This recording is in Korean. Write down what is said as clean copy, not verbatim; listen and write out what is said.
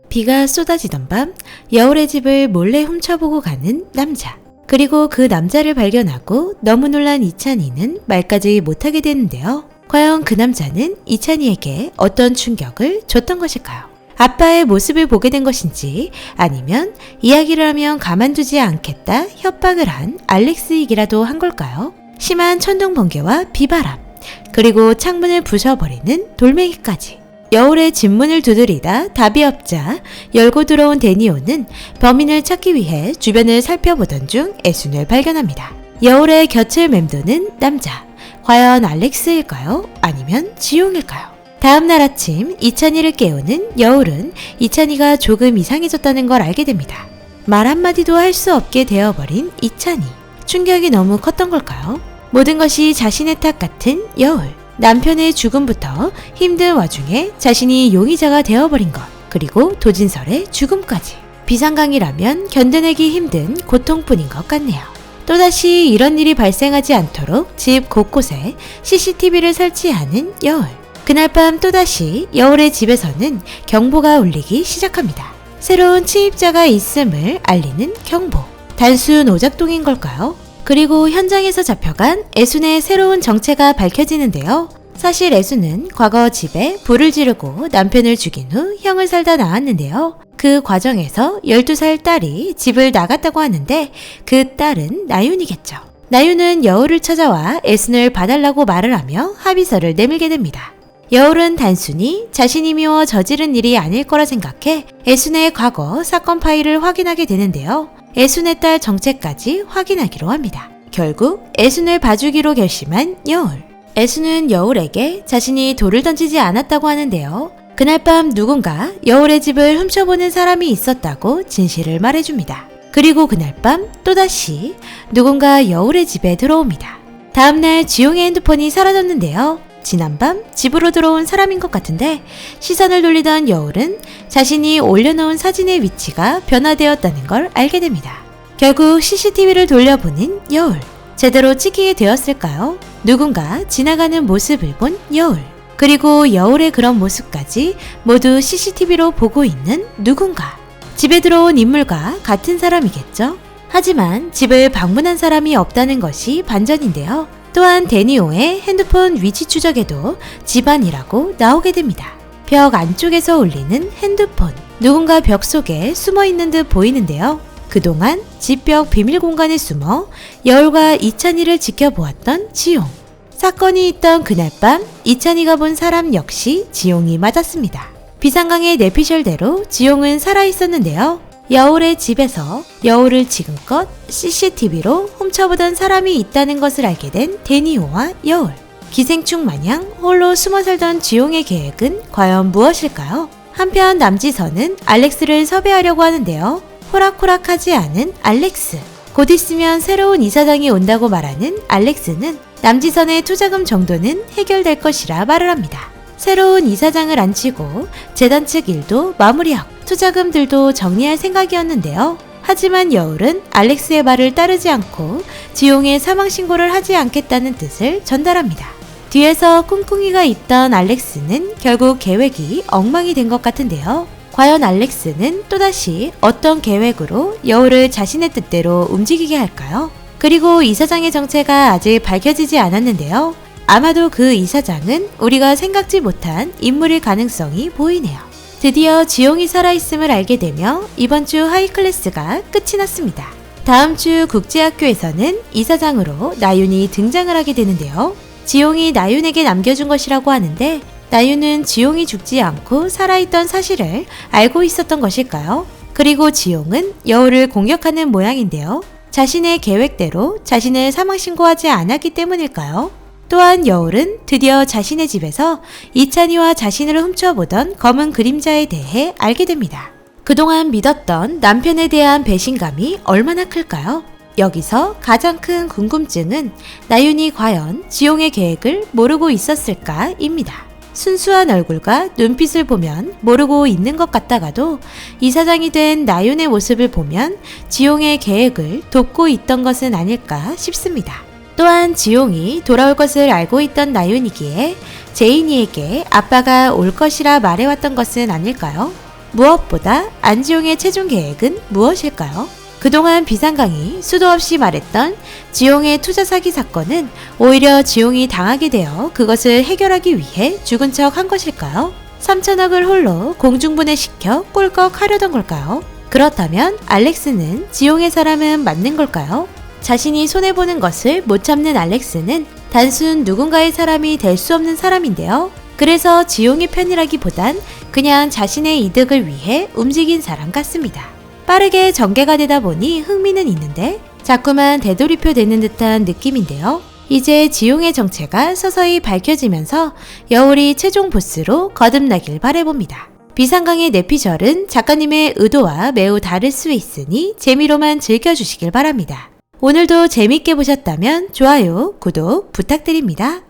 비가 쏟아지던 밤 여울의 집을 몰래 훔쳐보고 가는 남자. 그리고 그 남자를 발견하고 너무 놀란 이찬이는 말까지 못하게 되는데요. 과연 그 남자는 이찬이에게 어떤 충격을 줬던 것일까요? 아빠의 모습을 보게 된 것인지 아니면 이야기를 하면 가만두지 않겠다 협박을 한 알렉스이기라도 한 걸까요? 심한 천둥 번개와 비바람, 그리고 창문을 부숴버리는 돌멩이까지. 여울의 집문을 두드리다 답이 없자 열고 들어온 데니오는 범인을 찾기 위해 주변을 살펴보던 중 애순을 발견합니다. 여울의 곁을 맴도는 남자. 과연 알렉스일까요? 아니면 지용일까요? 다음날 아침 이찬이를 깨우는 여울은 이찬이가 조금 이상해졌다는 걸 알게 됩니다. 말 한마디도 할 수 없게 되어버린 이찬이. 충격이 너무 컸던 걸까요? 모든 것이 자신의 탓 같은 여울. 남편의 죽음부터 힘든 와중에 자신이 용의자가 되어버린 것, 그리고 도진설의 죽음까지. 비상강이라면 견뎌내기 힘든 고통뿐인 것 같네요. 또다시 이런 일이 발생하지 않도록 집 곳곳에 CCTV를 설치하는 여울. 그날 밤 또다시 여울의 집에서는 경보가 울리기 시작합니다. 새로운 침입자가 있음을 알리는 경보. 단순 오작동인 걸까요? 그리고 현장에서 잡혀간 애순의 새로운 정체가 밝혀지는데요. 사실 애순은 과거 집에 불을 지르고 남편을 죽인 후 형을 살다 나왔는데요. 그 과정에서 12살 딸이 집을 나갔다고 하는데 그 딸은 나윤이겠죠. 나윤은 여울을 찾아와 애순을 봐달라고 말을 하며 합의서를 내밀게 됩니다. 여울은 단순히 자신이 미워 저지른 일이 아닐 거라 생각해 애순의 과거 사건 파일을 확인하게 되는데요. 애순의 딸 정체까지 확인하기로 합니다. 결국 애순을 봐주기로 결심한 여울. 애순은 여울에게 자신이 돌을 던지지 않았다고 하는데요. 그날 밤 누군가 여울의 집을 훔쳐보는 사람이 있었다고 진실을 말해줍니다. 그리고 그날 밤 또다시 누군가 여울의 집에 들어옵니다. 다음날 지용의 핸드폰이 사라졌는데요. 지난밤 집으로 들어온 사람인 것 같은데 시선을 돌리던 여울은 자신이 올려놓은 사진의 위치가 변화되었다는 걸 알게 됩니다. 결국 CCTV를 돌려보는 여울. 제대로 찍히게 되었을까요? 누군가 지나가는 모습을 본 여울. 그리고 여울의 그런 모습까지 모두 CCTV로 보고 있는 누군가. 집에 들어온 인물과 같은 사람이겠죠? 하지만 집을 방문한 사람이 없다는 것이 반전인데요. 또한 데니오의 핸드폰 위치 추적에도 집안이라고 나오게 됩니다. 벽 안쪽에서 울리는 핸드폰. 누군가 벽 속에 숨어있는 듯 보이는데요. 그동안 집벽 비밀 공간에 숨어 여울과 이찬이를 지켜보았던 지용. 사건이 있던 그날 밤 이찬이가 본 사람 역시 지용이 맞았습니다. 비상강의 내피셜대로 지용은 살아있었는데요. 여울의 집에서 여울을 지금껏 CCTV로 훔쳐보던 사람이 있다는 것을 알게 된 데니오와 여울. 기생충 마냥 홀로 숨어 살던 지용의 계획은 과연 무엇일까요? 한편 남지선은 알렉스를 섭외하려고 하는데요. 호락호락하지 않은 알렉스. 곧 있으면 새로운 이사장이 온다고 말하는 알렉스는 남지선의 투자금 정도는 해결될 것이라 말을 합니다. 새로운 이사장을 앉히고 재단 측 일도 마무리하고 투자금들도 정리할 생각이었는데요. 하지만 여울은 알렉스의 말을 따르지 않고 지용의 사망신고를 하지 않겠다는 뜻을 전달합니다. 뒤에서 꿍꿍이가 있던 알렉스는 결국 계획이 엉망이 된 것 같은데요. 과연 알렉스는 또다시 어떤 계획으로 여울을 자신의 뜻대로 움직이게 할까요? 그리고 이사장의 정체가 아직 밝혀지지 않았는데요. 아마도 그 이사장은 우리가 생각지 못한 인물일 가능성이 보이네요. 드디어 지용이 살아있음을 알게 되며 이번 주 하이클래스가 끝이 났습니다. 다음 주 국제학교에서는 이사장으로 나윤이 등장을 하게 되는데요. 지용이 나윤에게 남겨준 것이라고 하는데 나윤은 지용이 죽지 않고 살아있던 사실을 알고 있었던 것일까요? 그리고 지용은 여울을 공격하는 모양인데요. 자신의 계획대로 자신을 사망신고하지 않았기 때문일까요? 또한 여울은 드디어 자신의 집에서 이찬이와 자신을 훔쳐보던 검은 그림자에 대해 알게 됩니다. 그동안 믿었던 남편에 대한 배신감이 얼마나 클까요? 여기서 가장 큰 궁금증은 나윤이 과연 지용의 계획을 모르고 있었을까입니다. 순수한 얼굴과 눈빛을 보면 모르고 있는 것 같다가도 이사장이 된 나윤의 모습을 보면 지용의 계획을 돕고 있던 것은 아닐까 싶습니다. 또한 지용이 돌아올 것을 알고 있던 나윤이기에 제인이에게 아빠가 올 것이라 말해왔던 것은 아닐까요? 무엇보다 안지용의 최종 계획은 무엇일까요? 그동안 비상강이 수도 없이 말했던 지용의 투자 사기 사건은 오히려 지용이 당하게 되어 그것을 해결하기 위해 죽은 척 한 것일까요? 3천억을 홀로 공중분해시켜 꿀꺽 하려던 걸까요? 그렇다면 알렉스는 지용의 사람은 맞는 걸까요? 자신이 손해보는 것을 못 참는 알렉스는 단순 누군가의 사람이 될 수 없는 사람인데요. 그래서 지용의 편이라기보단 그냥 자신의 이득을 위해 움직인 사람 같습니다. 빠르게 전개가 되다 보니 흥미는 있는데 자꾸만 되돌이표 되는 듯한 느낌인데요. 이제 지용의 정체가 서서히 밝혀지면서 여울이 최종 보스로 거듭나길 바라봅니다. 비상강의 내피셜은 작가님의 의도와 매우 다를 수 있으니 재미로만 즐겨주시길 바랍니다. 오늘도 재밌게 보셨다면 좋아요, 구독 부탁드립니다.